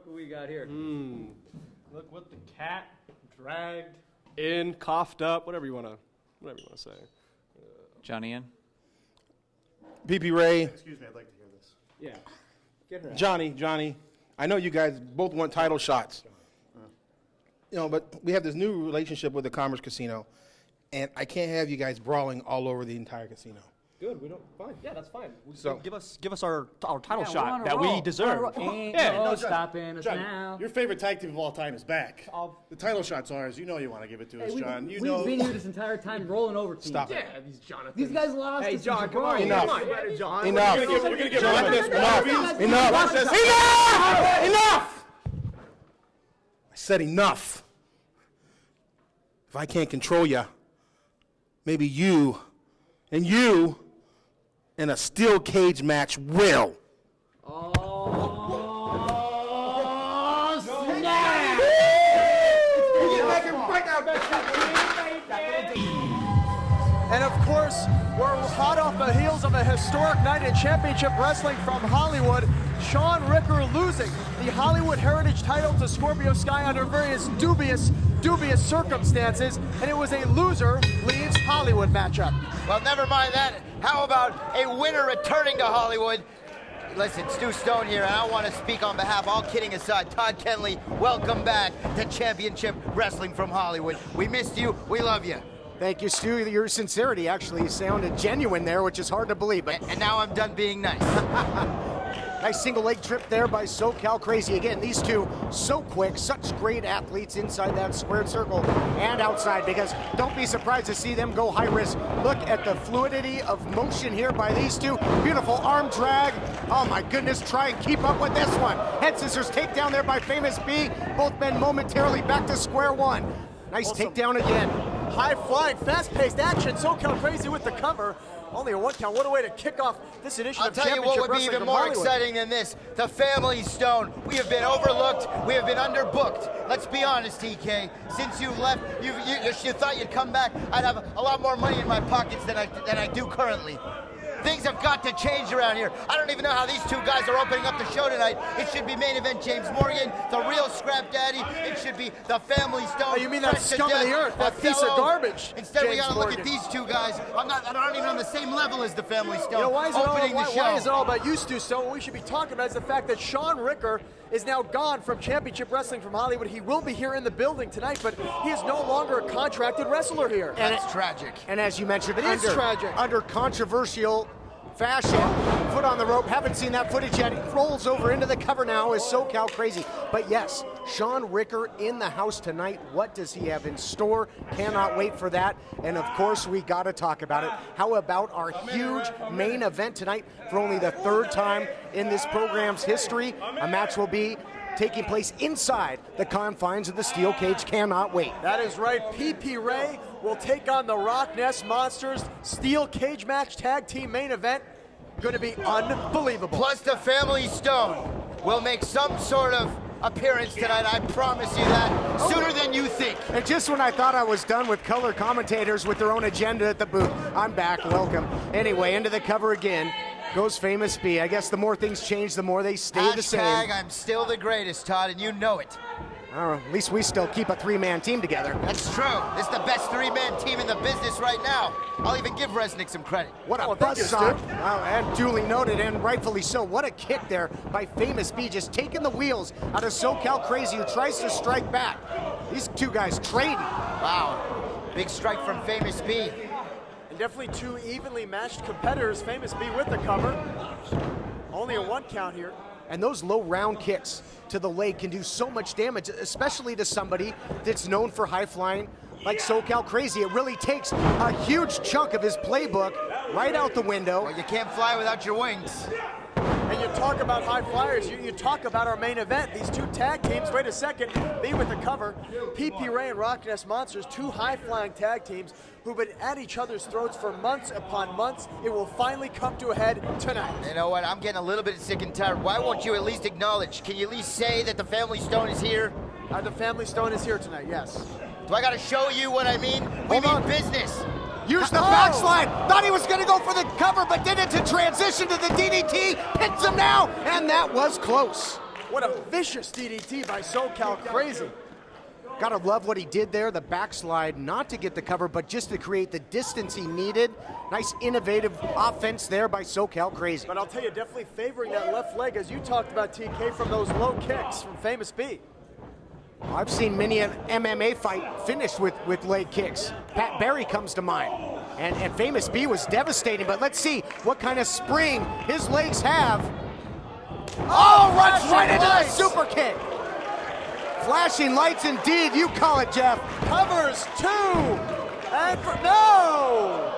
Look what we got here. Look what the cat dragged in, coughed up, whatever you want to say. Johnny in. PPRay. Excuse me, I'd like to hear this. Yeah. Get her out. Johnny, I know you guys both want title shots. You know, but we have this new relationship with the Commerce Casino, and I can't have you guys brawling all over the entire casino. Good, we don't, fine. Yeah, that's fine. So give us our title Yeah, shot that we deserve. Ain't Yeah, no John, stopping us John, now. your favorite tag team of all time is back. The title shot's ours. You know you want to give it to us, John. You know. We've been here this entire time rolling over teams. Stop it. Yeah, these Jonathan. These guys lost. Hey, us John, to come on. Jerome. Enough. Come on, you better, John. Enough. You're gonna give Gentlemen, Enough. Enough! I said enough. If I can't control you, maybe you in a steel cage match will. And of course, we're hot off the heels of a historic night in championship wrestling from Hollywood. Shaun Ricker losing the Hollywood Heritage title to Scorpio Sky under various dubious circumstances, and it was a loser leaves Hollywood matchup. Well, never mind that. How about a winner returning to Hollywood? Listen, Stu Stone here, and I want to speak on behalf, all kidding aside, Todd Kenley, welcome back to Championship Wrestling from Hollywood. We missed you. We love you. Thank you, Stu. Your sincerity actually sounded genuine there, which is hard to believe. But And now I'm done being nice. nice single leg trip there by SoCal Crazy. Again, these two so quick, such great athletes inside that squared circle and outside, because don't be surprised to see them go high risk. Look at the fluidity of motion here by these two. Beautiful arm drag. Oh my goodness, try and keep up with this one. Head scissors takedown there by Famous B. Both men momentarily back to square one. Nice takedown again. High flying, fast-paced action. SoCal Crazy with the cover. Only a one count. What a way to kick off this edition I'll of tell you Championship what would be Wrestling even from more Hollywood. exciting than this. The Family Stone. We have been overlooked. We have been underbooked. Let's be honest, TK. Since you left, you thought you'd come back. I'd have a lot more money in my pockets than I do currently. Things have got to change around here. I don't even know how these two guys are opening up the show tonight. It should be main event James Morgan, the real Scrap Daddy. It should be the Family Stone. Oh, you mean that scum of the earth, that piece of garbage? Instead, we James gotta look Morgan. at these two guys. I'm not even on the same level as the Family Stone. You know, why is it all about you, Stu? So what we should be talking about is the fact that Shaun Ricker is now gone from Championship Wrestling from Hollywood. He will be here in the building tonight, but he is no longer a contracted wrestler here. That's tragic. And as you mentioned, It is tragic. Under controversial fashion, foot on the rope, haven't seen that footage yet. He rolls over into the cover now as SoCal Crazy. But yes, Shaun Ricker in the house tonight. What does he have in store? Cannot wait for that. And of course, we got to talk about it. How about our huge main event tonight for only the third time in this program's history? A match will be taking place inside the confines of the steel cage. Cannot wait. That is right. PPRay will take on the RockNES Monsters. Steel cage match tag team main event. Going to be unbelievable. Plus the Family Stone will make some sort of appearance tonight. I promise you that. Sooner than you think. And just when I thought I was done with color commentators with their own agenda at the booth, I'm back. Welcome. Anyway, into the cover again goes Famous B. I guess the more things change, the more they stay the same. I'm still the greatest, Todd, and you know it. At least we still keep a three-man team together. That's true. This is the best three-man team in the business right now. I'll even give Resnick some credit. What a buzzsaw. And duly noted, and rightfully so. What a kick there by Famous B, just taking the wheels out of SoCal Crazy, who tries to strike back. These two guys trading. Wow. Big strike from Famous B. And definitely two evenly matched competitors. Famous B with the cover. Only a one count here. And those low round kicks to the leg can do so much damage, especially to somebody that's known for high flying like SoCal Crazy. It really takes a huge chunk of his playbook right out the window. Well, you can't fly without your wings. And you talk about high flyers, you talk about our main event. These two tag teams, wait a second, B with the cover. PPRay and RockNES Monsters, two high-flying tag teams who've been at each other's throats for months upon months. It will finally come to a head tonight. You know what, I'm getting a little bit sick and tired. Why won't you at least acknowledge? Can you at least say that the Family Stone is here? The Family Stone is here tonight, yes. Do I gotta show you what I mean? We mean business. Use the backslide. Thought he was going to go for the cover, but did it to transition to the DDT. Hits him now, and that was close. What a vicious DDT by SoCal Crazy. Gotta love what he did there, the backslide, not to get the cover, but just to create the distance he needed. Nice innovative offense there by SoCal Crazy. But I'll tell you, definitely favoring that left leg, as you talked about, TK, from those low kicks from Famous B. I've seen many an MMA fight finished with leg kicks. Pat Barry comes to mind. And Famous B was devastating, but let's see what kind of spring his legs have. Oh, runs right into the super kick. Flashing lights indeed, you call it, Jeff. Covers 2. And no!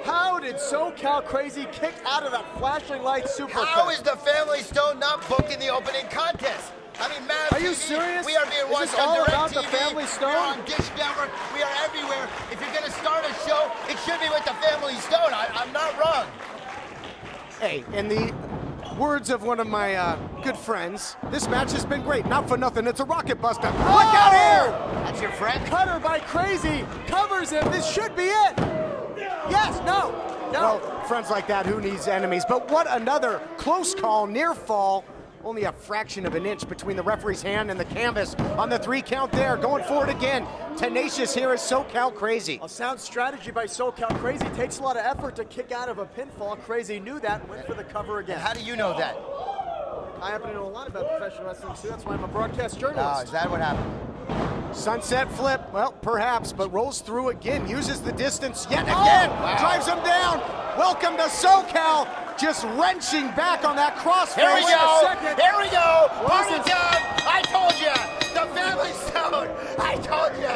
How did SoCal Crazy kick out of that flashing light super kick? How is the Family Stone not booked in the opening contest? I mean, MAV-TV, are you serious? We are being watched all on Direct about TV. The Family Stone? We are on Dish Network. We are everywhere. If you're going to start a show, it should be with the Family Stone. I'm not wrong. Hey, in the words of one of my good friends, this match has been great. Not for nothing, it's a rocket buster. Oh! Look out here! That's your friend? Cutter by Crazy. Covers him. This should be it. Yes, no. Well, friends like that, who needs enemies? But what another close call, near fall. Only a fraction of an inch between the referee's hand and the canvas on the 3 count there. Going forward again. Tenacious here is SoCal Crazy. A sound strategy by SoCal Crazy. Takes a lot of effort to kick out of a pinfall. Crazy knew that and went for the cover again. And how do you know that? I happen to know a lot about professional wrestling, so that's why I'm a broadcast Oh, journalist. is that what happened? Sunset flip, well, perhaps, but rolls through again. Uses the distance yet again. Wow. Drives him down. Welcome to SoCal. Just wrenching back on that crossface. Here we go. Here we go. Party Listen. time. I told you. The Family Stone. I told you.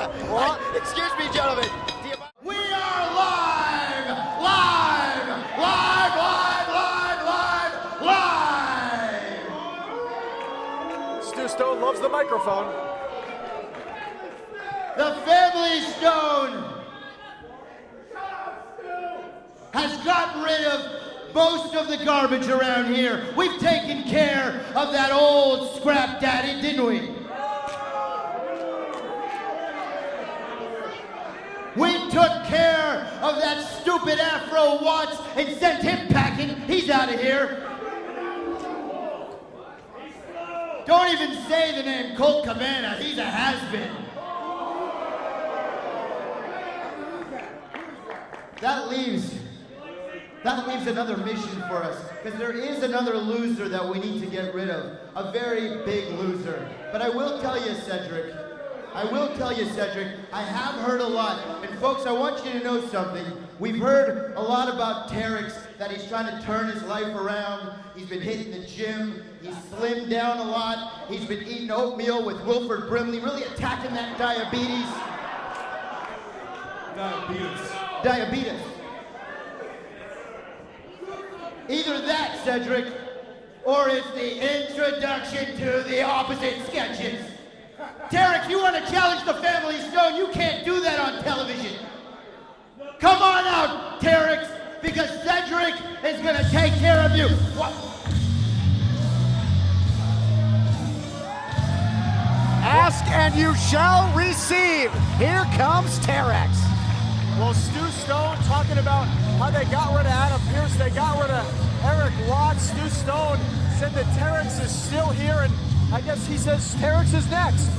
Excuse me, gentlemen. We are live. Stu Stone loves the microphone. The Family Stone has gotten rid of most of the garbage around here. We've taken care of that old scrap daddy, didn't we? We took care of that stupid Afro Watts and sent him packing. He's out of here. Don't even say the name Colt Cabana. He's a has-been. That leaves another mission for us, because there is another loser that we need to get rid of, a very big loser. But I will tell you, Cedric, I have heard a lot. And folks, I want you to know something. We've heard a lot about Terrex, that he's trying to turn his life around. He's been hitting the gym. He's slimmed down a lot. He's been eating oatmeal with Wilford Brimley, really attacking that diabetes. Diabetes. Either that, Cedric, or it's the introduction to the opposite sketches. Terex, you want to challenge the Family Stone? You can't do that on television. Come on out, Terex, because Cedric is going to take care of you. What? Ask and you shall receive. Here comes Terex. Well, Stu Stone talking about how they got rid of Adam Pearce, they got rid of Eric Lott. Stu Stone said that Terex is still here, and I guess he says Terex is next.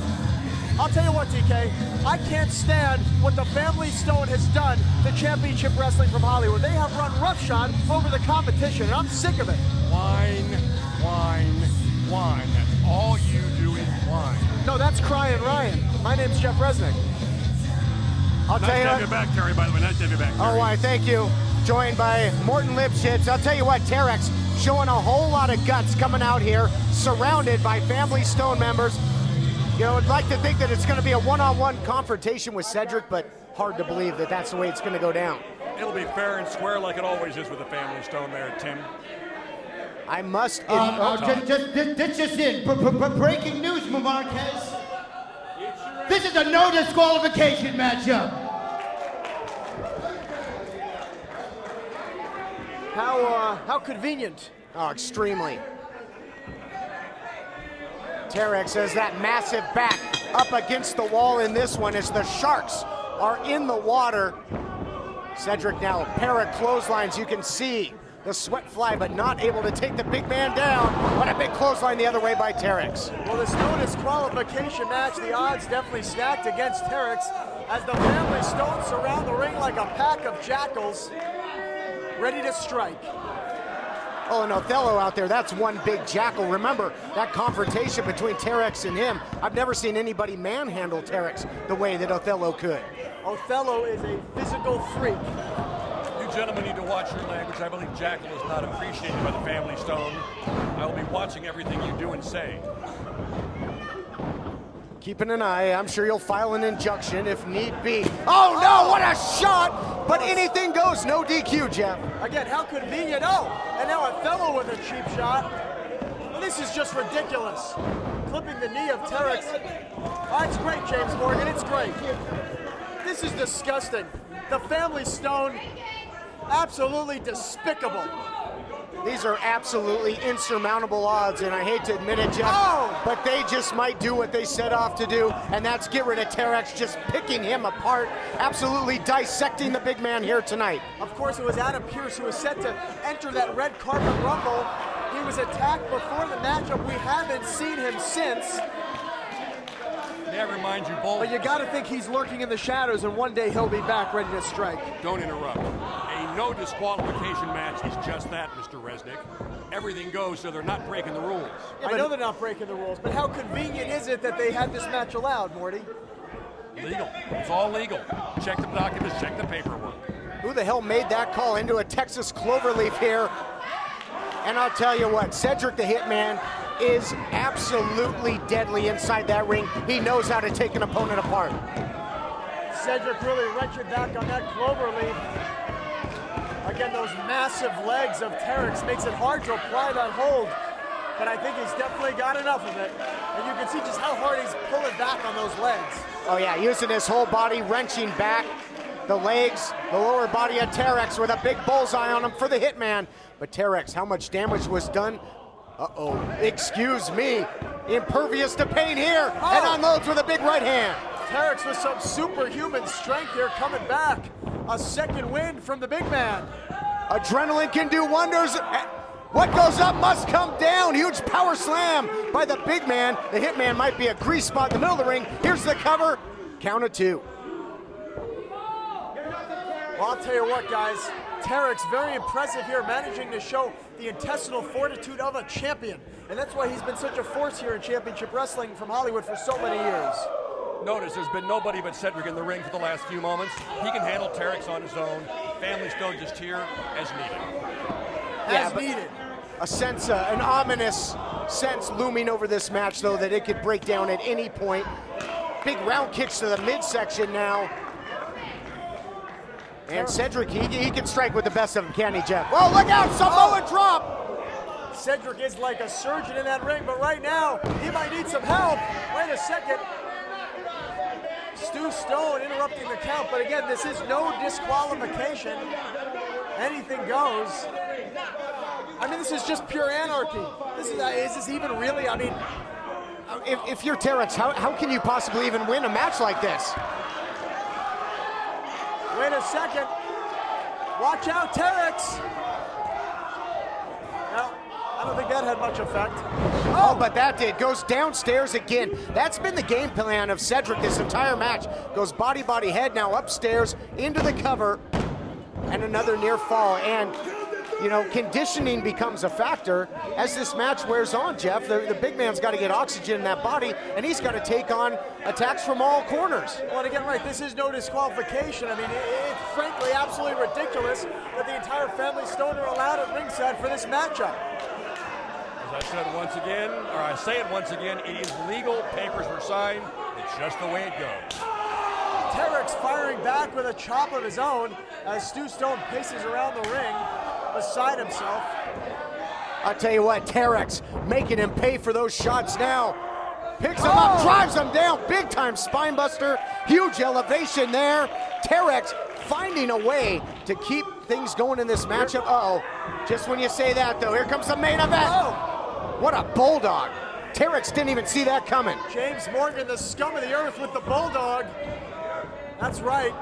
I'll tell you what, TK, I can't stand what the Family Stone has done to Championship Wrestling from Hollywood. They have run roughshod over the competition, and I'm sick of it. Whine. That's all you do is whine. No, that's Crying Ryan. My name's Jeff Resnick. I'll tell you. Nice to have you back, Terry, by the way. Nice to have you back, Terry. Oh, why, thank you. Joined by Morton Lipschitz. I'll tell you what, Terex showing a whole lot of guts coming out here, surrounded by Family Stone members. You know, I'd like to think that it's going to be a one-on-one confrontation with Cedric, but hard to believe that that's the way it's going to go down. It'll be fair and square like it always is with the Family Stone there, Tim. I must... This just in. Breaking news, Marquez. This is a no disqualification matchup. How convenient. Oh, extremely. Terex has that massive back up against the wall in this one as the Sharks are in the water. Cedric now, a pair of clotheslines. You can see the sweat fly, but not able to take the big man down. What a big clothesline the other way by Terex. Well, this no disqualification match, the odds definitely stacked against Terex as the family Stone surround the ring like a pack of jackals, ready to strike. Oh, and Othello out there, that's one big jackal. Remember, that confrontation between Terex and him, I've never seen anybody manhandle Terex the way that Othello could. Othello is a physical freak. You gentlemen need to watch your language. I believe jackal is not appreciated by the family Stone. I will be watching everything you do and say. Keeping an eye, I'm sure you'll file an injunction if need be. Oh no, what a shot! But anything goes, no DQ, Jeff. Again, how convenient, oh! And now Othello with a cheap shot. Well, this is just ridiculous. Clipping the knee of Terex. Oh, it's great, James Morgan, it's great. This is disgusting. The family Stone, absolutely despicable. These are absolutely insurmountable odds, and I hate to admit it, Jeff, but they just might do what they set off to do, and that's get rid of Terex, just picking him apart, absolutely dissecting the big man here tonight. Of course, it was Adam Pearce who was set to enter that red carpet rumble. He was attacked before the matchup. We haven't seen him since. May I remind you both? But you got to think he's lurking in the shadows, and one day he'll be back ready to strike. Don't interrupt. A no disqualification match is just that, Mr. Resnick. Everything goes, so they're not breaking the rules. Yeah, I know they're not breaking the rules, but how convenient is it that they had this match allowed, Morty? Legal. It's all legal. Check the documents, check the paperwork. Who the hell made that call into a Texas cloverleaf here? And I'll tell you what, Cedric the Hitman is absolutely deadly inside that ring. He knows how to take an opponent apart. Cedric really wrenching back on that cloverleaf. Again, those massive legs of Terrex makes it hard to apply that hold, but I think he's definitely got enough of it. And you can see just how hard he's pulling back on those legs. Oh yeah, using his whole body, wrenching back the legs, the lower body of Terex with a big bullseye on him for the Hitman. But Terex, how much damage was done? Uh-oh, excuse me. Impervious to pain here, and unloads with a big right hand. Terex with some superhuman strength here coming back. A second win from the big man. Adrenaline can do wonders. What goes up must come down. Huge power slam by the big man. The Hitman might be a grease spot in the middle of the ring. Here's the cover. Count of two. Well, I'll tell you what, guys. Terex, very impressive here, managing to show the intestinal fortitude of a champion. And that's why he's been such a force here in Championship Wrestling from Hollywood for so many years. Notice there's been nobody but Cedric in the ring for the last few moments. He can handle Terex on his own. Family Stone just here as needed. As needed. A sense, an ominous sense looming over this match, though, that it could break down at any point. Big round kicks to the midsection now. And Cedric, he can strike with the best of them, can he, Jeff? Oh, look out, Samoa drop! Cedric is like a surgeon in that ring, but right now, he might need some help. Wait a second. Stu Stone interrupting the count, but again, this is no disqualification. Anything goes. I mean, this is just pure anarchy. Is this even really, I mean... If you're Terex, how can you possibly even win a match like this? Wait a second. Watch out, Terex. Well, I don't think that had much effect. Oh, but that did. Goes downstairs again. That's been the game plan of Cedric this entire match. Goes body, body, head, now upstairs, into the cover, and another near fall. And, you know, conditioning becomes a factor as this match wears on, Jeff. The big man's got to get oxygen in that body, and he's got to take on attacks from all corners. Well, and again, right, this is no disqualification. I mean, it's frankly absolutely ridiculous that the entire family Stone are allowed at ringside for this matchup. As I said once again, or I say it once again, it is legal. Papers were signed. It's just the way it goes. Terex firing back with a chop of his own as Stu Stone paces around the ring beside himself. I'll tell you what, Terex making him pay for those shots now. Picks him up, drives him down, big time spine buster, huge elevation there. Terex finding a way to keep things going in this matchup. Uh-oh, just when you say that though, here comes the main event. What a bulldog. Terex didn't even see that coming. James Morgan, the scum of the earth with the bulldog. That's right.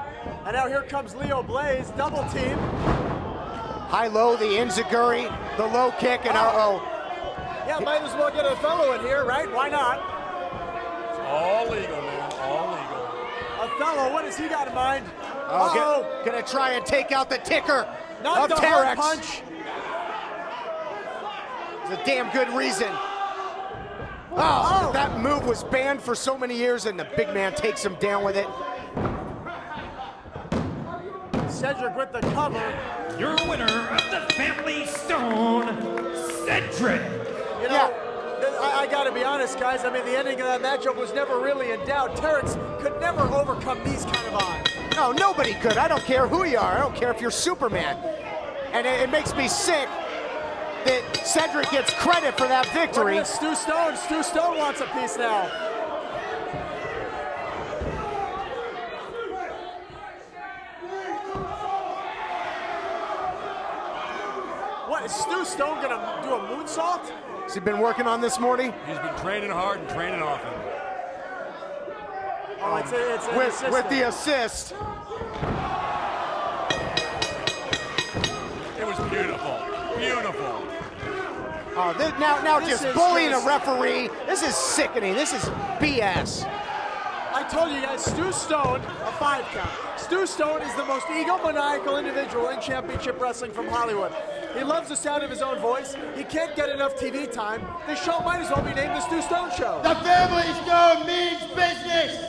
And now here comes Leo Blaze, double team. High-low, the enziguri, the low kick, and uh-oh. Yeah, might as well get Othello in here, right? Why not? It's all legal, man. All legal. Othello, what has he got in mind? Gonna try and take out the ticker Not of the Terex. hard punch. It's a damn good reason. Oh, that move was banned for so many years, and the big man takes him down with it. Cedric with the cover. Your winner of the Family Stone, Cedric. You know, I got to be honest, guys. I mean, the ending of that matchup was never really in doubt. Terex could never overcome these kind of odds. No, nobody could. I don't care who you are. I don't care if you're Superman. And it makes me sick that Cedric gets credit for that victory. Look at Stu Stone. Stu Stone wants a piece now. What, is Stu Stone going to do a moonsault? Has he been working on this, Morty? He's been training hard and training often. Oh, it's with the assist. It was beautiful. Beautiful. Oh, now This just is bullying just- a referee. This is sickening. This is BS. I told you guys, Stu Stone, a 5 count. Stu Stone is the most egomaniacal individual in championship wrestling from Hollywood. He loves the sound of his own voice. He can't get enough TV time. This show might as well be named the Stu Stone Show. The Family Stone means business.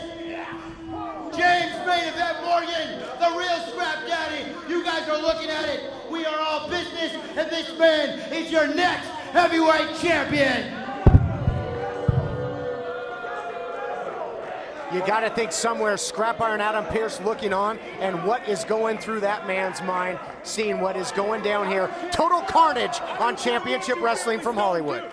James Main Event Morgan, the real scrap daddy. You guys are looking at it. We are all business, and this man is your next heavyweight champion. You got to think somewhere Scrap Iron Adam Pearce looking on, and what is going through that man's mind, seeing what is going down here. Total carnage on Championship Wrestling from Hollywood.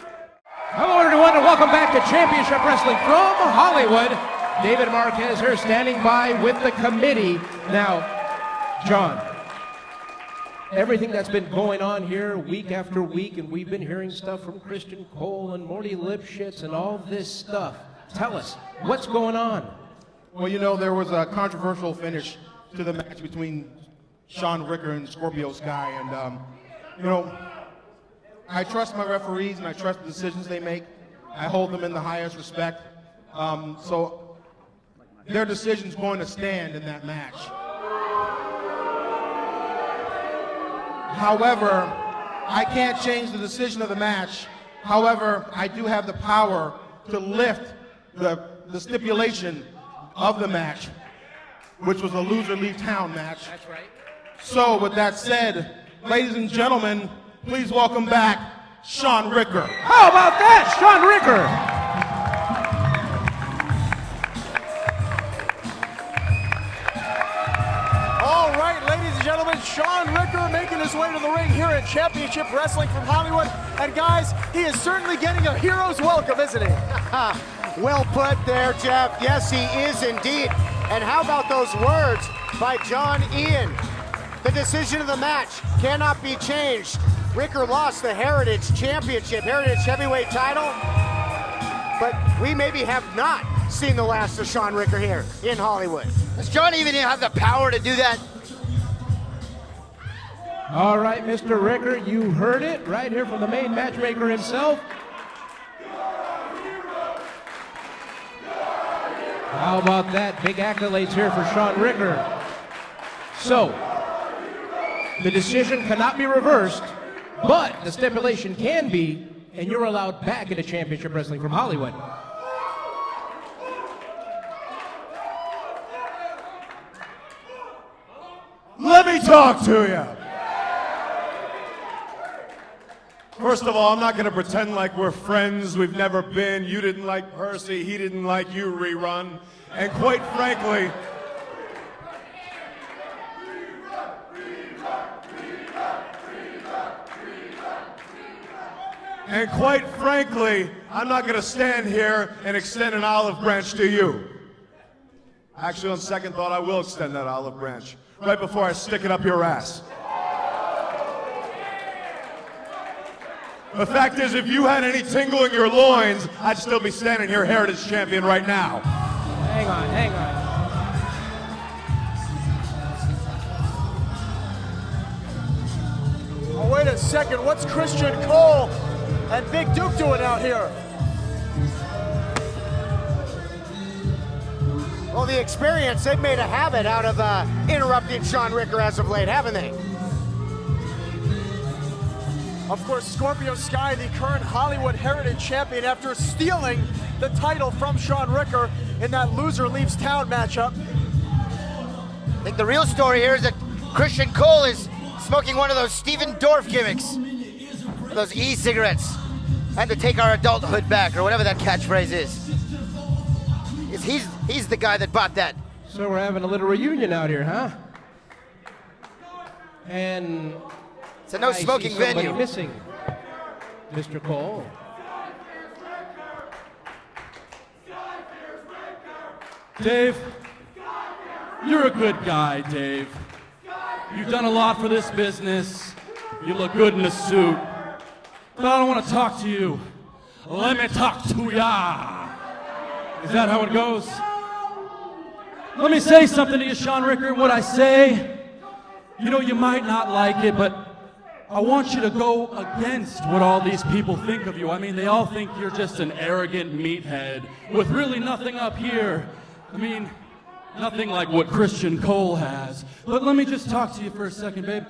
Hello, everyone, and welcome back to Championship Wrestling from Hollywood. David Marquez here standing by with the committee. Now, John, everything that's been going on here week after week, and we've been hearing stuff from Christian Cole and Morty Lipschitz and all this stuff. Tell us, what's going on? Well, you know, there was a controversial finish to the match between Shaun Ricker and Scorpio Sky, and, you know, I trust my referees and I trust the decisions they make. I hold them in the highest respect. So their decision's going to stand in that match. However, I can't change the decision of the match. However, I do have the power to lift the stipulation of the match, which was a loser leave town match. That's right. So with that said, ladies and gentlemen, please welcome back Shaun Ricker. How about that, Shaun Ricker? All right, ladies and gentlemen, Shaun Ricker making his way to the ring here at Championship Wrestling from Hollywood. And guys, he is certainly getting a hero's welcome, isn't he? Well put there, Jeff. Yes, he is indeed. And how about those words by John Ian? The decision of the match cannot be changed. Ricker lost the Heritage Championship, Heritage Heavyweight title. But we maybe have not seen the last of Shaun Ricker here in Hollywood. Does John even have the power to do that? All right, Mr. Ricker, you heard it right here from the main matchmaker himself. How about that? Big accolades here for Shaun Ricker. So, the decision cannot be reversed, but the stipulation can be, and you're allowed back into Championship Wrestling from Hollywood. Let me talk to you. First of all, I'm not going to pretend like we're friends. We've never been. You didn't like Percy. He didn't like you, Rerun. And quite frankly, I'm not going to stand here and extend an olive branch to you. Actually, on second thought, I will extend that olive branch right before I stick it up your ass. The fact is, if you had any tingle in your loins, I'd still be standing here Heritage Champion right now. Hang on, hang on. a second. What's Christian Cole and Big Duke doing out here? Well, the Experience, they've made a habit out of interrupting Shaun Ricker as of late, haven't they? Of course, Scorpio Sky, the current Hollywood Heritage Champion, after stealing the title from Shaun Ricker in that loser leaves town matchup. I think the real story here is that Christian Cole is smoking one of those Steven Dorff gimmicks, those e-cigarettes, and to take our adulthood back, or whatever that catchphrase is. He's the guy that bought that. So we're having a little reunion out here, huh? And it's a no smoking venue. Missing, Mr. Cole. Dave, you're a good guy, Dave. You've done a lot for this business. You look good in a suit. But I don't want to talk to you. Let me talk to ya. Is that how it goes? Let me say something to you, Shaun Ricker. What I say, you know, you might not like it, but I want you to go against what all these people think of you. I mean, they all think you're just an arrogant meathead with really nothing up here. I mean, nothing like what Christian Cole has. But let me just talk to you for a second, babe.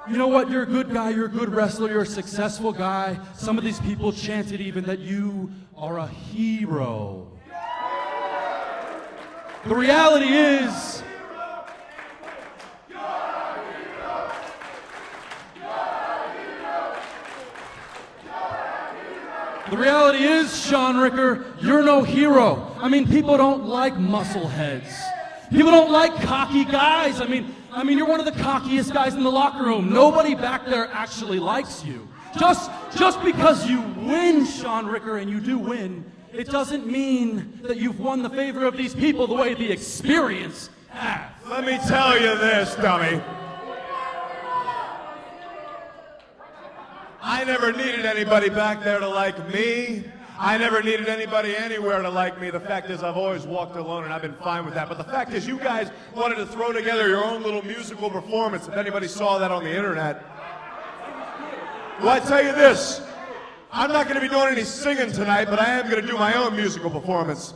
You know what? You're a good guy. You're a good wrestler. You're a successful guy. Some of these people chanted even that you are a hero. The reality is, Shaun Ricker, you're no hero. I mean, people don't like muscleheads. People don't like cocky guys. I mean, you're one of the cockiest guys in the locker room. Nobody back there actually likes you. Just because you win, Shaun Ricker, and you do win, it doesn't mean that you've won the favor of these people the way the Experience has. Let me tell you this, dummy. I never needed anybody back there to like me. I never needed anybody anywhere to like me. The fact is, I've always walked alone, and I've been fine with that. But the fact is, you guys wanted to throw together your own little musical performance, if anybody saw that on the internet. Well, I tell you this. I'm not going to be doing any singing tonight, but I am going to do my own musical performance.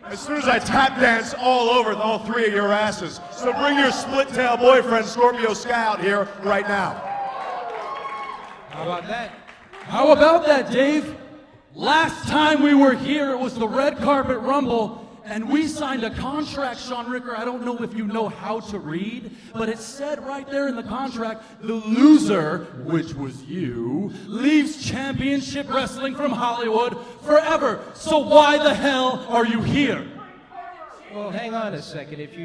As soon as I tap dance all over all three of your asses. So bring your split-tail boyfriend, Scorpio Sky, out here right now. How about that? How about that, Dave? Last time we were here, it was the Red Carpet Rumble, and we signed a contract, Shaun Ricker. I don't know if you know how to read, but it said right there in the contract, the loser, which was you, leaves championship wrestling from Hollywood forever. So why the hell are you here? Well, hang on a second. If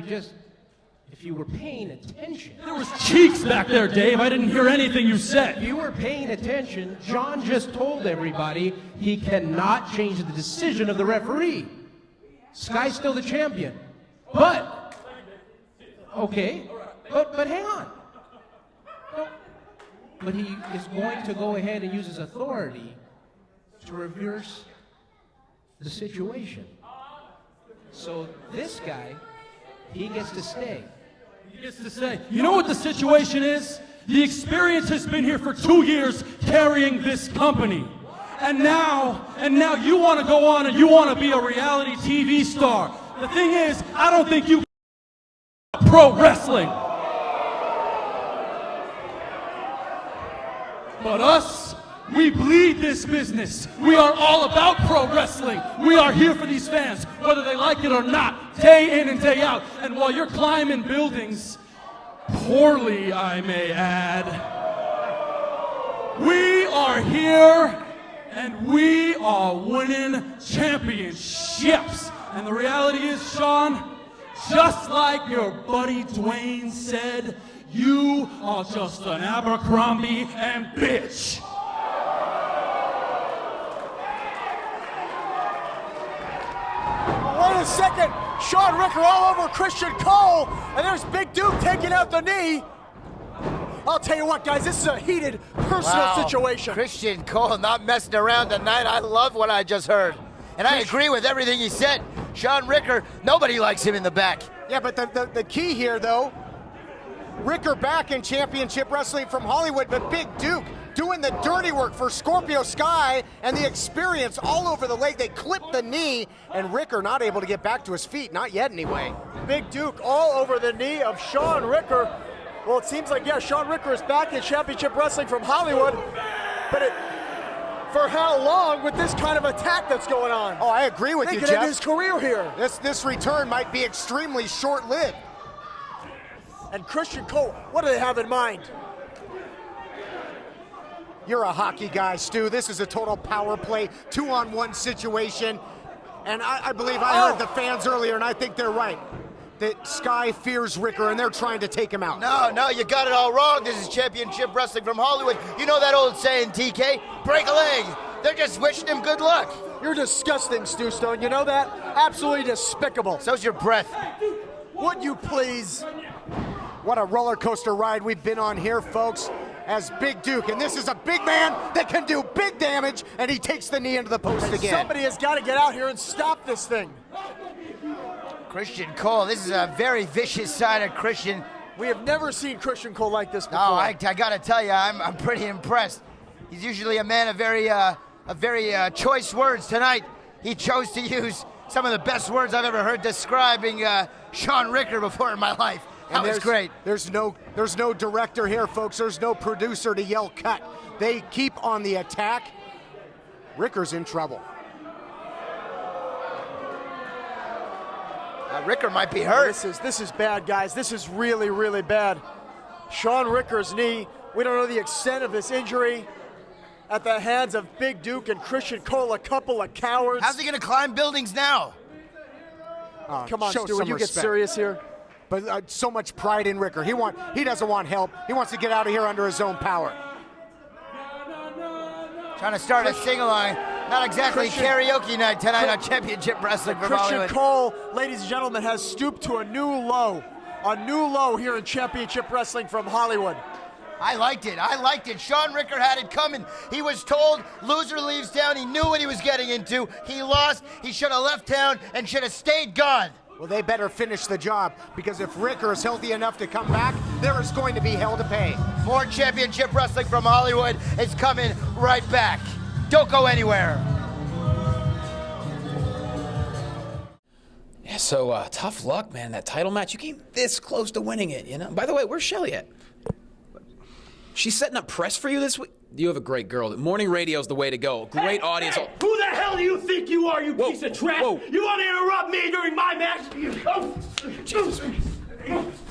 you were paying attention. There was cheeks back there, Dave. I didn't hear anything you said. If you were paying attention, John just told everybody he cannot change the decision of the referee. Sky's still the champion. But, okay, but hang on. No, but he is going to go ahead and use his authority to reverse the situation. So this guy, he gets to stay. He gets to say, you know what the situation is? The Experience has been here for 2 years carrying this company. And now you want to go on and you want to be a reality TV star. The thing is, I don't think you pro wrestling. But us, we bleed this business. We are all about pro wrestling. We are here for these fans, whether they like it or not, day in and day out. And while you're climbing buildings, poorly I may add, we are here and we are winning championships. And the reality is, Shaun, just like your buddy Dwayne said, you are just an Abercrombie and bitch. Wait a second. Shaun Ricker all over Christian Cole, and there's Big Duke taking out the knee. I'll tell you what, guys, this is a heated personal situation. Christian Cole not messing around tonight. I love what I just heard. And I agree with everything he said. Shaun Ricker, nobody likes him in the back. Yeah, but the key here, though, Ricker back in Championship Wrestling from Hollywood, but Big Duke doing the dirty work for Scorpio Sky and the Experience all over the leg. They clipped the knee, and Ricker not able to get back to his feet, not yet anyway. Big Duke all over the knee of Shaun Ricker. Well, it seems like, yeah, Shaun Ricker is back in Championship Wrestling from Hollywood, but for how long with this kind of attack that's going on? Oh, I agree with you, Jeff. They could end his career here. This return might be extremely short-lived. And Christian Cole, what do they have in mind? You're a hockey guy, Stu. This is a total power play, 2-on-1 situation. And I believe I heard the fans earlier, and I think they're right, that Sky fears Ricker, and they're trying to take him out. No, you got it all wrong. This is Championship Wrestling from Hollywood. You know that old saying, TK? Break a leg. They're just wishing him good luck. You're disgusting, Stu Stone. You know that? Absolutely despicable. So's your breath. Would you please? What a roller coaster ride we've been on here, folks, as Big Duke. And this is a big man that can do big damage, and he takes the knee into the post again. Somebody has got to get out here and stop this thing. Christian Cole, this is a very vicious side of Christian. We have never seen Christian Cole like this before. No, I got to tell you, I'm pretty impressed. He's usually a man of very choice words. Tonight, he chose to use some of the best words I've ever heard describing Shaun Ricker before in my life. That was great. There's no director here, folks. There's no producer to yell cut. They keep on the attack. Ricker's in trouble. Ricker might be hurt. This is bad, guys. This is really, really bad. Shaun Ricker's knee. We don't know the extent of this injury at the hands of Big Duke and Christian Cole, a couple of cowards. How's he going to climb buildings now? Come on, Stu, will you get serious here? But so much pride in Ricker. He doesn't want help. He wants to get out of here under his own power. Trying to start a sing-along. Not exactly karaoke night tonight on Championship Wrestling from Hollywood. Christian Cole, ladies and gentlemen, has stooped to a new low here in Championship Wrestling from Hollywood. I liked it. Shaun Ricker had it coming. He was told, loser leaves town. He knew what he was getting into. He lost. He should have left town and should have stayed gone. Well, they better finish the job, because if Ricker is healthy enough to come back, there is going to be hell to pay. More Championship Wrestling from Hollywood is coming right back. Don't go anywhere. Yeah, so tough luck, man. That title match, you came this close to winning it, you know? By the way, where's Shelly at? She's setting up press for you this week? You have a great girl. Morning radio's the way to go. Great audience. Hey, who the hell do you think you are, you piece of trash? You want to interrupt me during my match? Oh, Jesus.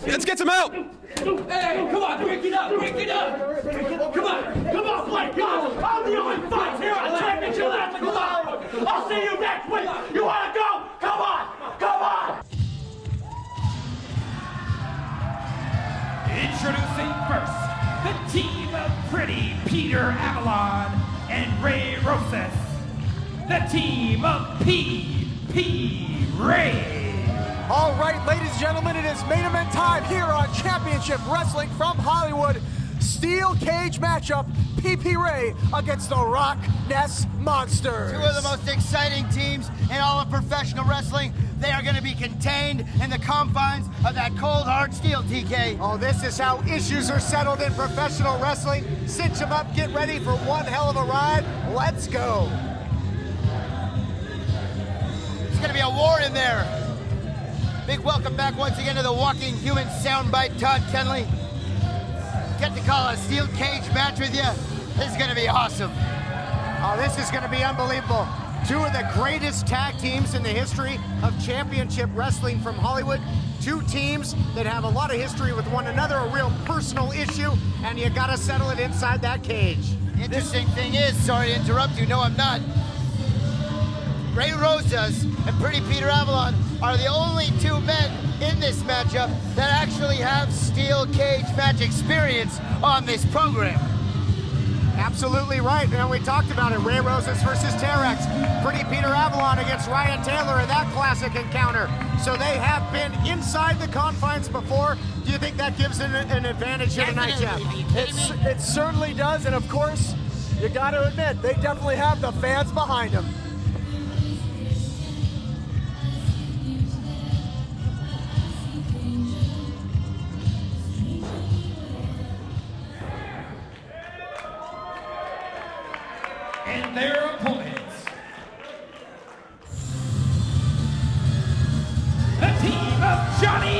Let's get some out. Hey, come on, break it up. Come on, Blake, come on. I'm the only fight here on Championship Wrestling. Come on. I'll see you next week. You want to go? Come on. Introducing first, the team of Pretty Peter Avalon and Ray Rosas. The team of PPRay. All right, ladies and gentlemen, it is main event time here on Championship Wrestling from Hollywood. Steel cage matchup, PPRay against the RockNES Monsters. Two of the most exciting teams in all of professional wrestling. They are going to be contained in the confines of that cold, hard steel, TK. Oh, this is how issues are settled in professional wrestling. Cinch them up, get ready for one hell of a ride. Let's go. It's going to be a war in there. Big welcome back once again to the walking human soundbite, Todd Kenley. Get to call a steel cage match with you. This is going to be awesome. Oh, this is going to be unbelievable. Two of the greatest tag teams in the history of Championship Wrestling from Hollywood. Two teams that have a lot of history with one another, a real personal issue, and you got to settle it inside that cage. Interesting thing is, sorry to interrupt you, no I'm not. Ray Rosas and Pretty Peter Avalon are the only two men in this matchup that actually have steel cage match experience on this program. Absolutely right, and we talked about it. Ray Rosas versus Terrex. Pretty Peter Avalon against Ryan Taylor in that classic encounter. So they have been inside the confines before. Do you think that gives an advantage here tonight, Jeff? It certainly does, and of course, you got to admit, they definitely have the fans behind them.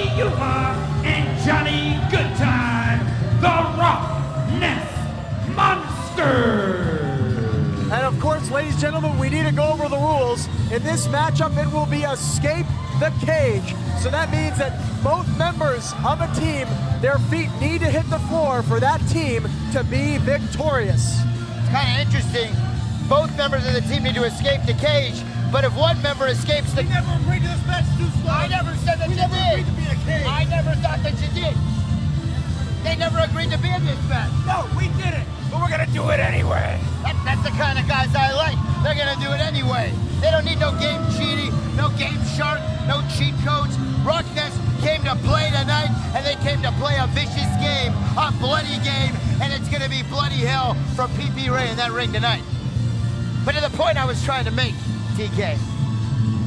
Johnny Yuma and Johnny Goodtime, the RockNES Monsters. And of course, ladies and gentlemen, we need to go over the rules. In this matchup, it will be escape the cage. So that means that both members of a team, their feet need to hit the floor for that team to be victorious. It's kind of interesting. Both members of the team need to escape the cage, but if one member escapes the... We never agreed to this match, too slow. I never said that you did. Agreed to be in a cage. I never thought that you did. They never agreed to be in this match. No, we didn't, but we're gonna do it anyway. That's the kind of guys I like. They're gonna do it anyway. They don't need no game cheating, no game shark, no cheat codes. RockNES came to play tonight, and they came to play a vicious game, a bloody game, and it's gonna be bloody hell from PPRay in that ring tonight. But to the point I was trying to make, TK,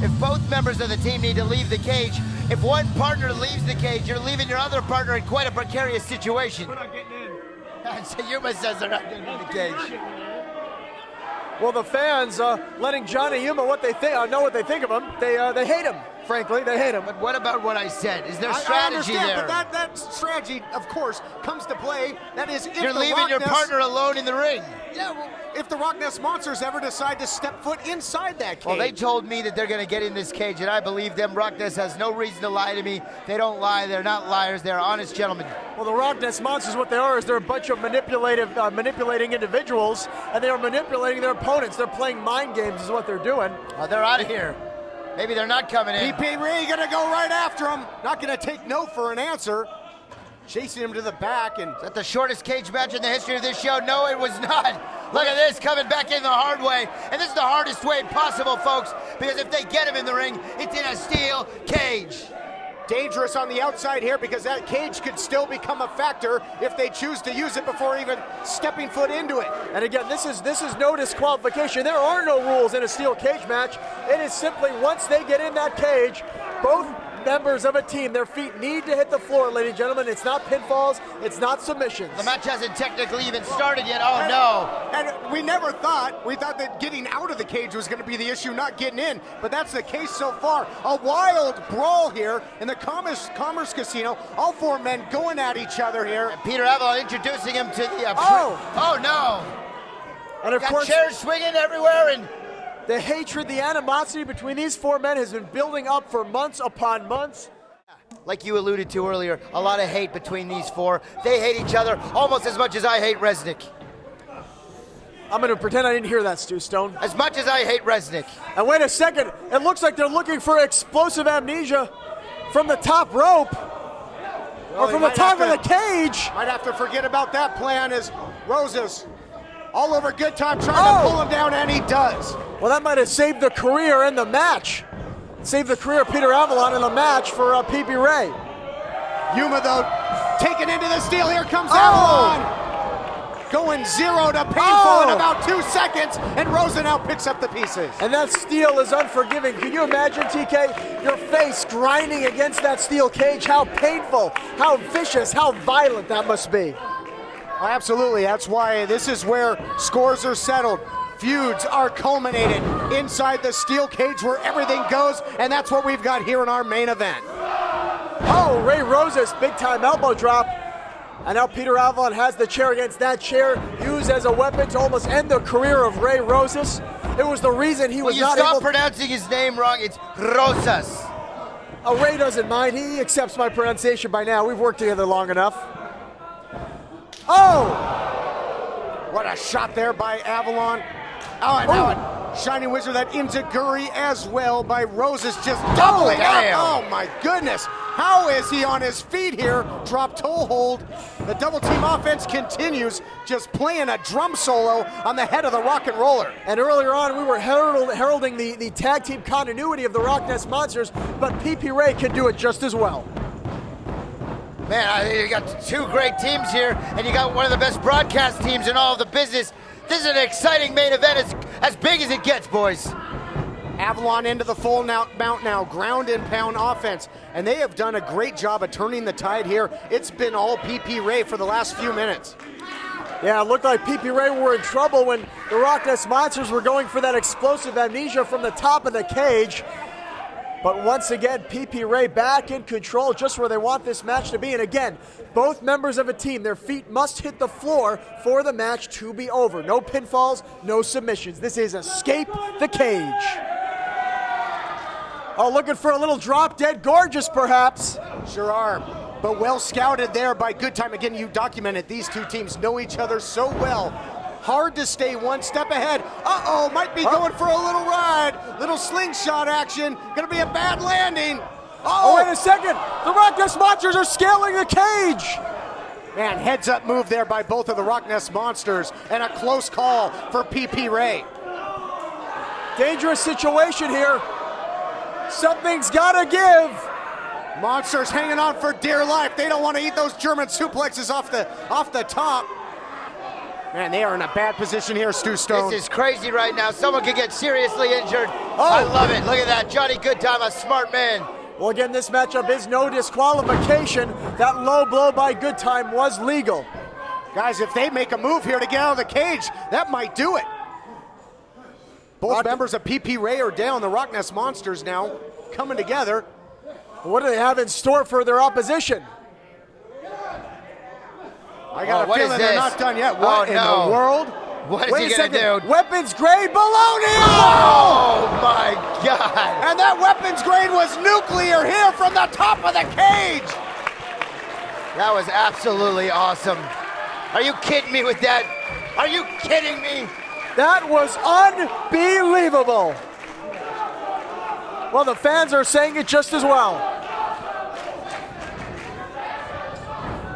if both members of the team need to leave the cage, if one partner leaves the cage, you're leaving your other partner in quite a precarious situation. We're not getting in. So Yuma says they're not getting in the cage. Well, the fans letting Johnny Yuma know what they think of him. They hate him. Frankly, they hate him. But what about what I said? Is there strategy I understand, there? but that strategy, of course, comes to play. That is, if you're the leaving your partner alone in the ring. Yeah, well, if the RockNES Monsters ever decide to step foot inside that cage. Well, they told me that they're going to get in this cage, and I believe them. RockNES has no reason to lie to me. They don't lie. They're not liars. They're honest gentlemen. Well, the RockNES Monsters, what they are is they're a bunch of manipulating individuals, and they are manipulating their opponents. They're playing mind games is what they're doing. They're out of here. Maybe they're not coming in. PPRay gonna go right after him. Not gonna take no for an answer. Chasing him to the back. And is that the shortest cage match in the history of this show? No, it was not. Look at this, coming back in the hard way. And this is the hardest way possible, folks, because if they get him in the ring, it's in a steel cage. Dangerous on the outside here because that cage could still become a factor if they choose to use it before even stepping foot into it. And again, this is no disqualification. There are no rules in a steel cage match. It is simply once they get in that cage, both members of a team, their feet need to hit the floor, ladies and gentlemen. It's not pinfalls, it's not submissions. The match hasn't technically even started yet. Oh, no. And we thought that getting out of the cage was going to be the issue, not getting in. But that's the case so far. A wild brawl here in the Commerce Casino. All four men going at each other here. And Peter Avalon introducing him to the... Oh, no. And of course, chairs swinging everywhere, and the hatred, the animosity between these four men has been building up for months upon months. Like you alluded to earlier, a lot of hate between these four. They hate each other almost as much as I hate Resnick. I'm going to pretend I didn't hear that, Stu Stone. As much as I hate Resnick. And wait a second, it looks like they're looking for explosive amnesia from the top rope. Or from the top of the cage. Might have to forget about that plan as Roses all over Good Time trying to pull him down, and he does. Well, that might have saved the career and the match. Saved the career of Peter Avalon in the match for PPRay. Yuma, though, taken into the steel. Here comes Avalon. Going 0 to painful in about 2 seconds, and Rosa now picks up the pieces. And that steel is unforgiving. Can you imagine, TK, your face grinding against that steel cage? How painful, how vicious, how violent that must be. Absolutely, that's why this is where scores are settled. Feuds are culminated inside the steel cage where everything goes, and that's what we've got here in our main event. Oh, Ray Rosas, big time elbow drop. And now Peter Avalon has the chair against that chair, used as a weapon to almost end the career of Ray Rosas. It was the reason he was not able to... Stop pronouncing his name wrong, it's Rosas. Oh, Ray doesn't mind, he accepts my pronunciation by now. We've worked together long enough. Oh! What a shot there by Avalon. Oh, and now a Shining Wizard, that Inzaguri as well by Roses, just doubling up. Oh my goodness. How is he on his feet here? Drop toe hold. The double team offense continues, just playing a drum solo on the head of the rock and roller. And earlier on, we were heralding the tag team continuity of the RockNES Monsters, but PPRay can do it just as well. Man, you got two great teams here, and you got one of the best broadcast teams in all of the business. This is an exciting main event, as big as it gets, boys. Avalon into the full mount now, ground and pound offense, and they have done a great job of turning the tide here. It's been all PPRay for the last few minutes. Yeah, it looked like PPRay were in trouble when the RockNES Monsters were going for that explosive amnesia from the top of the cage. But once again, PPRay back in control, just where they want this match to be. And again, both members of a team, their feet must hit the floor for the match to be over. No pinfalls, no submissions. This is escape the cage. Oh, looking for a little drop dead gorgeous, perhaps. Sure are, but well scouted there by Good Time. Again, you documented these two teams know each other so well. Hard to stay one step ahead. Uh-oh, might be going for a little ride. Little slingshot action. Gonna be a bad landing. Oh, wait a second. The RockNES Monsters are scaling the cage. Man, heads up move there by both of the RockNES Monsters, and a close call for PPRay. Dangerous situation here. Something's gotta give. Monsters hanging on for dear life. They don't want to eat those German suplexes off the top. Man, they are in a bad position here, Stu Stone. This is crazy right now. Someone could get seriously injured. Oh. I love it. Look at that. Johnny Goodtime, a smart man. Well, again, this matchup is no disqualification. That low blow by Goodtime was legal. Guys, if they make a move here to get out of the cage, that might do it. Both members of PPRay are down. The RockNES Monsters now coming together. What do they have in store for their opposition? I got a feeling they're not done yet. What in the world? What is he going to do? Weapons grade baloney! Oh my God! And that weapons grade was nuclear here from the top of the cage! That was absolutely awesome. Are you kidding me with that? Are you kidding me? That was unbelievable. Well, the fans are saying it just as well.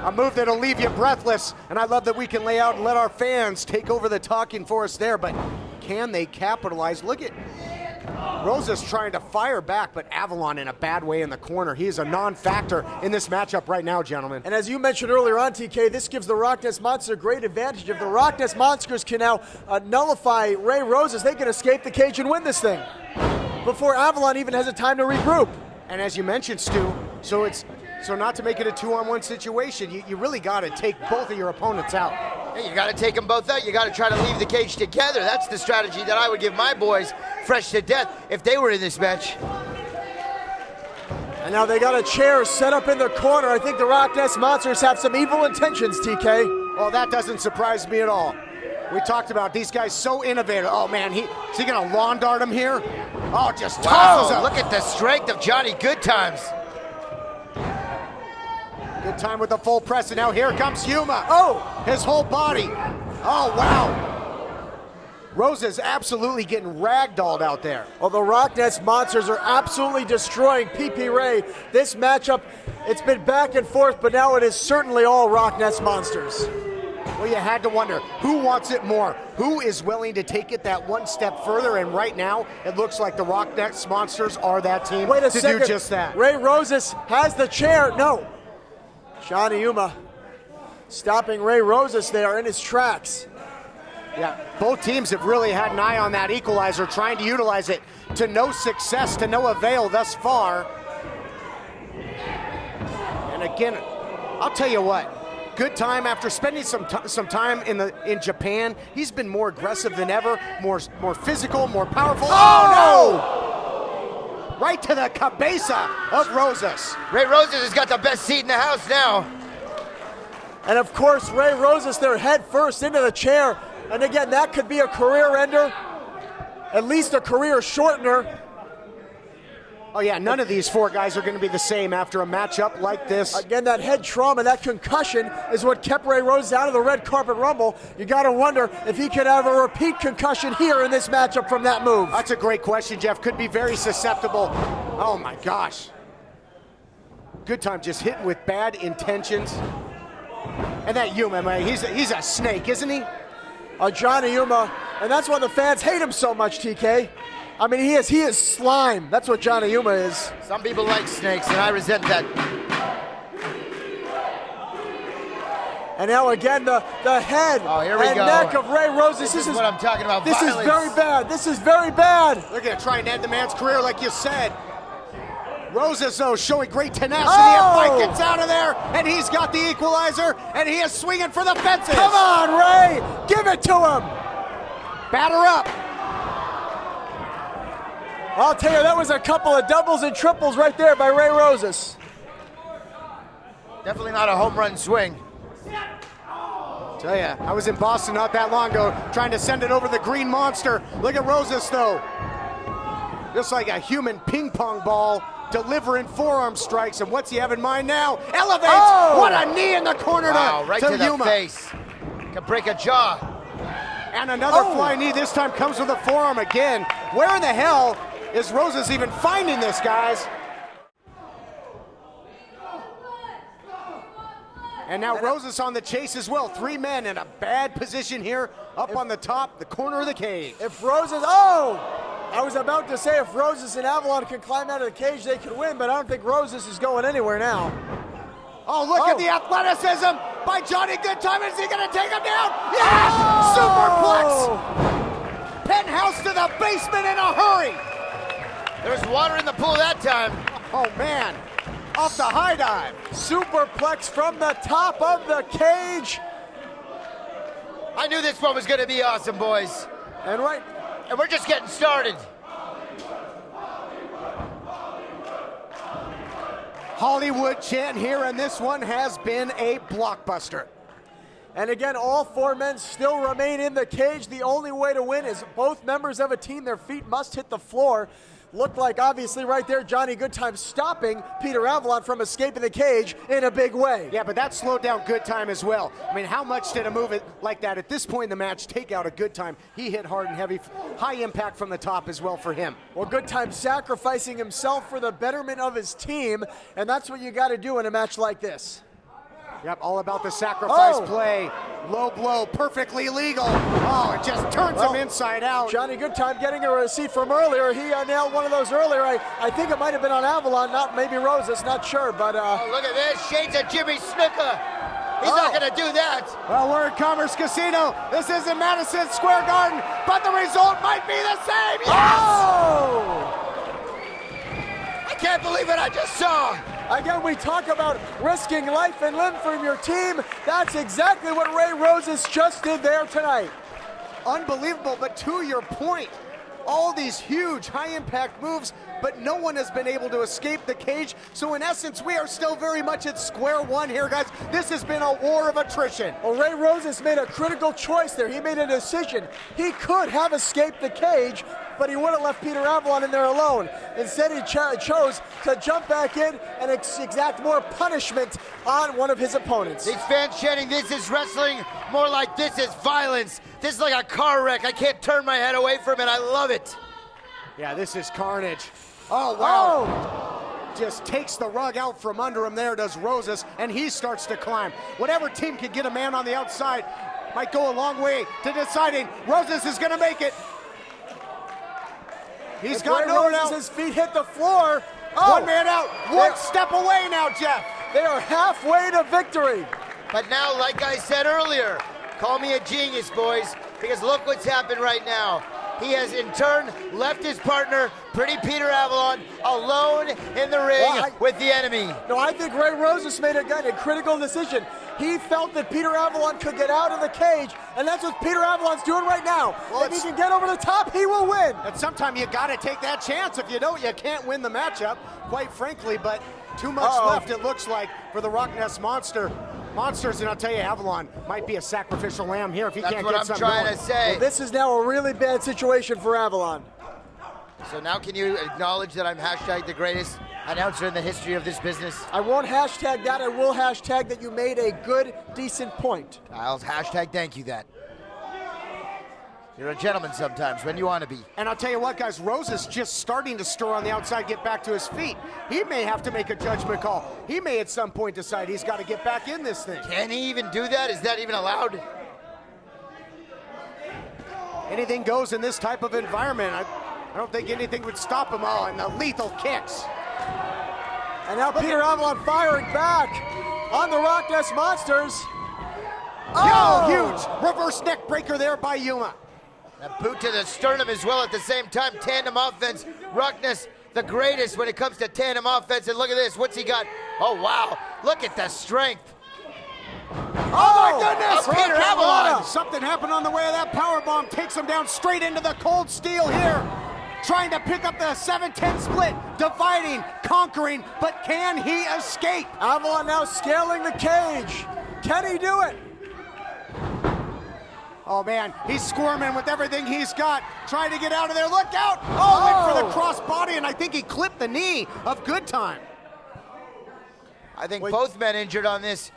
A move that'll leave you breathless, and I love that we can lay out and let our fans take over the talking for us there, but can they capitalize? Look at Rosa's trying to fire back, but Avalon in a bad way in the corner. He is a non-factor in this matchup right now, gentlemen. And as you mentioned earlier on, TK, this gives the RockNES Monsters a great advantage. If the RockNES Monsters can now nullify Ray Roses, they can escape the cage and win this thing before Avalon even has a time to regroup. And as you mentioned, Stu, so not to make it a 2-on-1 situation, you really got to take both of your opponents out. Hey, you got to take them both out. You got to try to leave the cage together. That's the strategy that I would give my boys fresh to death if they were in this match. And now they got a chair set up in the corner. I think the RockNES Monsters have some evil intentions, TK. Well, that doesn't surprise me at all. We talked about these guys so innovative. Oh, man, is he going to lawn dart him here? Oh, just tosses him. Look at the strength of Johnny Goodtimes. Good time with the full press, and now here comes Yuma. Oh, his whole body. Oh, wow. Rosa's absolutely getting ragdolled out there. Well, the RockNES Monsters are absolutely destroying PPRay. This matchup, it's been back and forth, but now it is certainly all RockNES Monsters. Well, you had to wonder, who wants it more? Who is willing to take it that one step further? And right now, it looks like the RockNES Monsters are that team to do just that. Ray Roses has the chair. No. Shaun Yuma stopping Ray Roses there in his tracks. Yeah, both teams have really had an eye on that equalizer, trying to utilize it to no success, to no avail thus far. And again, I'll tell you what, Good Time, after spending some time in Japan, he's been more aggressive than ever, more physical, more powerful. Oh, no! Right to the cabeza of Roses. Ray Roses has got the best seat in the house now. And of course, Ray Roses there head first into the chair. And again, that could be a career ender, at least a career shortener. Oh yeah, none of these four guys are going to be the same after a matchup like this. Again, that head trauma, that concussion is what kept Ray Roses out of the red carpet rumble. You got to wonder if he could have a repeat concussion here in this matchup from that move. That's a great question, Jeff. Could be very susceptible. Oh my gosh. Good Time just hitting with bad intentions. And that Yuma, man, he's a snake, isn't he? Johnny Yuma, and that's why the fans hate him so much, TK. I mean, he is slime. That's what Johnny Yuma is. Some people like snakes, and I resent that. And now again, the head and neck of Ray Roses. This is what I'm talking about. This violence. is very bad. This is very bad. They're going to try and end the man's career, like you said. Roses, though, showing great tenacity. Oh! And Mike gets out of there, and he's got the equalizer, and he is swinging for the fences. Come on, Ray. Give it to him. Batter up. I'll tell you, that was a couple of doubles and triples right there by Ray Rosas. Definitely not a home run swing. Tell ya, I was in Boston not that long ago trying to send it over the green monster. Look at Rosas though. Just like a human ping pong ball, delivering forearm strikes. And what's he have in mind now? Elevates! Oh! What a knee in the corner Right to the Yuma. face. Can break a jaw. And another flying knee, this time comes with a forearm again. Where in the hell is Rosas even finding this, guys? And now Rosas on the chase as well. 3 men in a bad position here, up on the top, the corner of the cage. If Rosas, I was about to say if Rosas and Avalon can climb out of the cage, they could win, but I don't think Rosas is going anywhere now. Oh, look at the athleticism by Johnny Goodtime. Is he going to take him down? Yes! Superplex! Penthouse to the basement in a hurry. There's water in the pool that time. Oh, man. Off the high dive. Superplex from the top of the cage. I knew this one was going to be awesome, boys. And we're just getting started. Hollywood chant here, and this one has been a blockbuster. And again, all 4 men still remain in the cage. The only way to win is both members of a team, their feet must hit the floor. Looked like, obviously, right there, Johnny Goodtime stopping Peter Avalon from escaping the cage in a big way. Yeah, but that slowed down Goodtime as well. I mean, how much did a move like that at this point in the match take out a Goodtime? He hit hard and heavy, high impact from the top as well for him. Well, Goodtime sacrificing himself for the betterment of his team, and that's what you got to do in a match like this. Yep, all about the sacrifice play. Low blow, perfectly legal. Oh, it just turns him inside out. Johnny Goodtime getting a receipt from earlier. He nailed one of those earlier. I think it might have been on Avalon, not maybe Rosas, not sure, but... Oh, look at this. Shades of Jimmy Snuka. He's not going to do that. Well, we're at Commerce Casino. This isn't Madison Square Garden, but the result might be the same. Yes! Oh! I can't believe what I just saw. Again, we talk about risking life and limb from your team. That's exactly what Ray Rosas just did there tonight. Unbelievable, but to your point, all these huge high-impact moves, but no one has been able to escape the cage. So in essence, we are still very much at square one here, guys. This has been a war of attrition. Well, Ray Rosas made a critical choice there. He made a decision. He could have escaped the cage, but he would have left Peter Avalon in there alone. Instead, he chose to jump back in and exact more punishment on one of his opponents. These fans chanting, "This is wrestling," more like this is violence. This is like a car wreck. I can't turn my head away from it. I love it. Yeah, this is carnage. Oh, wow. Oh. Just takes the rug out from under him there, does Rosas, and he starts to climb. Whatever team can get a man on the outside might go a long way to deciding Rosas is going to make it. He's got no doubt. His feet hit the floor. One man out. One step away now, Jeff. They are halfway to victory. But now, like I said earlier, call me a genius, boys, because look what's happened right now. He has, in turn, left his partner, Pretty Peter Avalon, alone in the ring with the enemy. No, I think Ray Rosas made a critical decision. He felt that Peter Avalon could get out of the cage, and that's what Peter Avalon's doing right now. Well, if he can get over the top, he will win. And sometimes you got to take that chance. If you don't, you can't win the matchup, quite frankly. But too much left, it looks like, for the RockNES Monsters, and I'll tell you, Avalon might be a sacrificial lamb here if he can't get something going. That's what I'm trying to say. Well, this is now a really bad situation for Avalon. So now can you acknowledge that I'm hashtag the greatest announcer in the history of this business? I won't hashtag that. I will hashtag that you made a good, decent point. I'll hashtag thank you that. You're a gentleman sometimes when you want to be. And I'll tell you what, guys, Rosas just starting to stir on the outside, get back to his feet. He may have to make a judgment call. He may at some point decide he's got to get back in this thing. Can he even do that? Is that even allowed? Anything goes in this type of environment. I don't think anything would stop him. Oh, and the lethal kicks. And now Peter Avalon firing back on the RockNES Monsters. Oh, huge reverse neck breaker there by Yuma. A boot to the sternum as well at the same time. Tandem offense. RockNES, the greatest when it comes to tandem offense. And look at this. What's he got? Oh, wow. Look at the strength. Oh, my goodness. Peter Avalon. Something happened on the way of that powerbomb. Takes him down straight into the cold steel here. trying to pick up the 7-10 split, dividing, conquering, but can he escape? Avalon now scaling the cage. Can he do it? Oh man, he's squirming with everything he's got, trying to get out of there. Look out! Oh, went for the cross body, and I think he clipped the knee of Good Time. I think both men injured on this.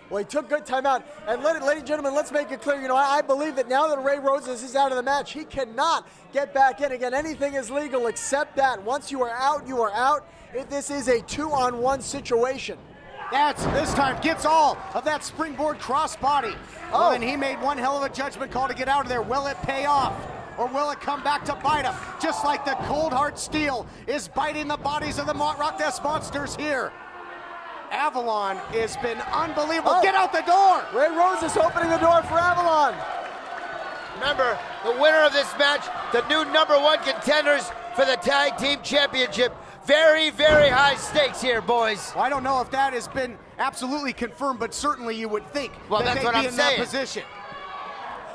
Well, he took Good Time out. And ladies and gentlemen, let's make it clear, you know, I believe that now that Ray Rosas is out of the match, he cannot get back in again. Anything is legal except that. Once you are out, you are out. If this is a 2-on-1 situation. That's, this time, gets all of that springboard crossbody. Oh, and he made one hell of a judgment call to get out of there. Will it pay off? Or will it come back to bite him? Just like the cold hard steel is biting the bodies of the RockNES Monsters here. Avalon has been unbelievable. Get out the door! Ray Rosas opening the door for Avalon. Remember, the winner of this match, the new #1 contenders for the Tag Team Championship. Very, very high stakes here, boys. Well, I don't know if that has been absolutely confirmed, but certainly you would think that they'd be in that position.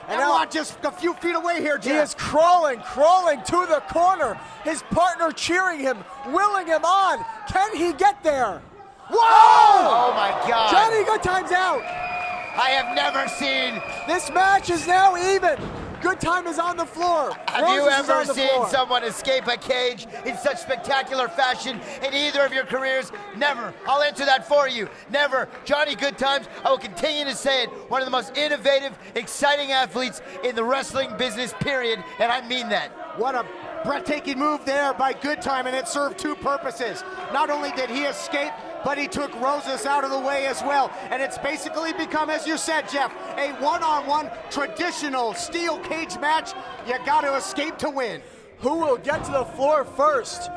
And now just a few feet away here, Jeff. He is crawling to the corner. His partner cheering him, willing him on. Can he get there? Whoa! Oh my God. Johnny Good Time's out. I have never seen. This match is now even. Good Time is on the floor. Have you ever seen someone escape a cage in such spectacular fashion in either of your careers? Never. I'll answer that for you. Never. Johnny Good Times, I will continue to say it, one of the most innovative, exciting athletes in the wrestling business, period, and I mean that. What a breathtaking move there by Good Time, and it served two purposes. Not only did he escape, but he took Rosas out of the way as well. And it's basically become, as you said, Jeff, a one-on-one traditional steel cage match. You got to escape to win. Who will get to the floor first?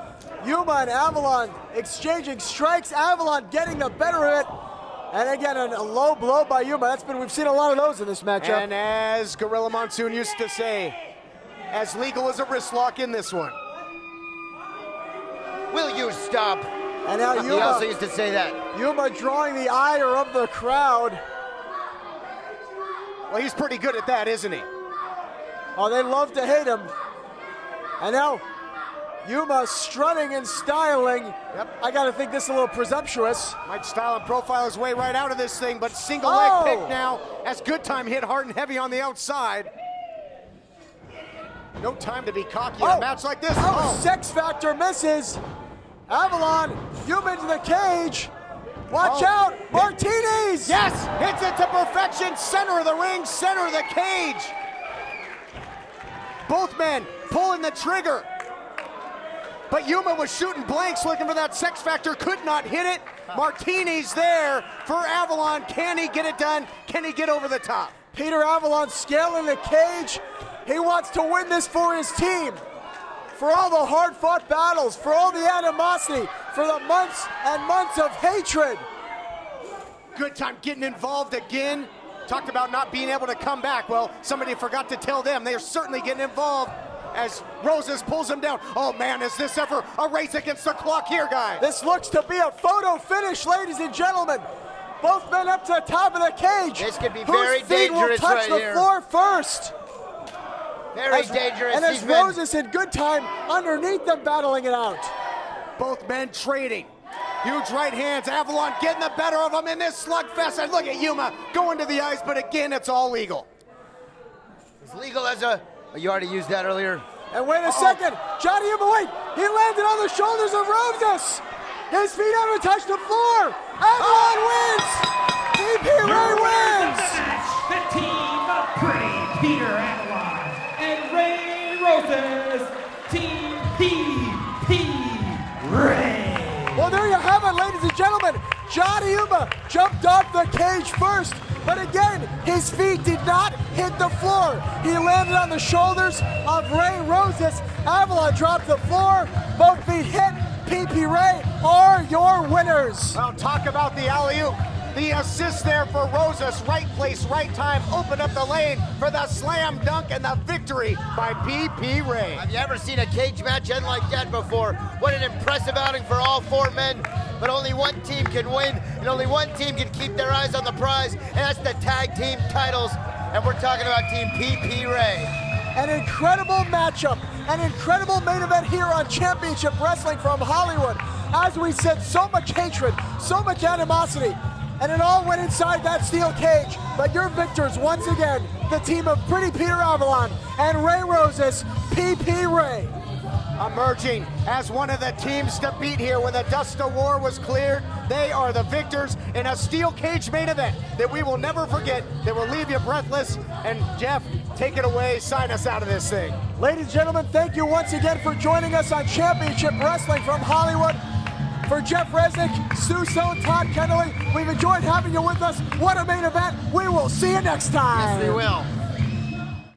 Yuma and Avalon exchanging strikes. Avalon getting the better of it. And again, a low blow by Yuma. We've seen a lot of those in this matchup. And as Gorilla Monsoon used to say, as legal as a wrist lock in this one. Will you stop? And now Yuma, he also used to say that. Yuma drawing the ire of the crowd. Well, he's pretty good at that, isn't he? Oh, they love to hate him. And now Yuma strutting and styling. Yep. I got to think this is a little presumptuous. Might style and profile his way right out of this thing, but single leg pick now as Good Time hit hard and heavy on the outside. No time to be cocky in a match like this. Sex Factor misses. Avalon, Yuma into the cage. Watch out, Martinez! Yes, hits it to perfection. Center of the ring, center of the cage. Both men pulling the trigger. But Yuma was shooting blanks looking for that Sex Factor, could not hit it. Martinez there for Avalon. Can he get it done? Can he get over the top? Peter Avalon scaling the cage. He wants to win this for his team. For all the hard-fought battles, for all the animosity, for the months and months of hatred. Good Time getting involved again. Talked about not being able to come back. Well, somebody forgot to tell them. They are certainly getting involved as Rosas pulls him down. Oh man, is this ever a race against the clock here, guys? This looks to be a photo finish, ladies and gentlemen. Both men up to the top of the cage. This could be very dangerous will touch right the here. floor first. Very dangerous. And as Rosas in Good Time underneath them battling it out. Both men trading. Huge right hands. Avalon getting the better of them in this slugfest. And look at Yuma going to the ice, but again, it's all legal. It's legal as a... You already used that earlier. And wait a second. Johnny Yuma, wait. He landed on the shoulders of Rosas. His feet haven't touched the floor. Avalon wins. PPRay wins. The team of Pretty Peter Avalon and Ray Rosas, Team PPRay. Well, there you have it, ladies and gentlemen. Johnny Yuma jumped off the cage first, but again, his feet did not hit the floor. He landed on the shoulders of Ray Rosas. Avalon dropped the floor. Both feet hit. PPRay are your winners. Well, talk about the alley-oop. The assist there for Rosas. Right place, right time. Open up the lane for the slam dunk and the victory by PPRay. Have you ever seen a cage match end like that before? What an impressive outing for all four men. But only one team can win, and only one team can keep their eyes on the prize, and that's the tag team titles. And we're talking about Team PPRay. An incredible matchup. An incredible main event here on Championship Wrestling from Hollywood. As we said, so much hatred, so much animosity, and it all went inside that steel cage. But your victors, once again, the team of Pretty Peter Avalon and Ray Roses, PPRay. Emerging as one of the teams to beat here when the dust of war was cleared. They are the victors in a steel cage main event that we will never forget, that will leave you breathless. And Jeff, take it away, sign us out of this thing. Ladies and gentlemen, thank you once again for joining us on Championship Wrestling from Hollywood. For Jeff Resnick, Stu Stone, Todd Kennelly, we've enjoyed having you with us. What a main event. We will see you next time. Yes, we will.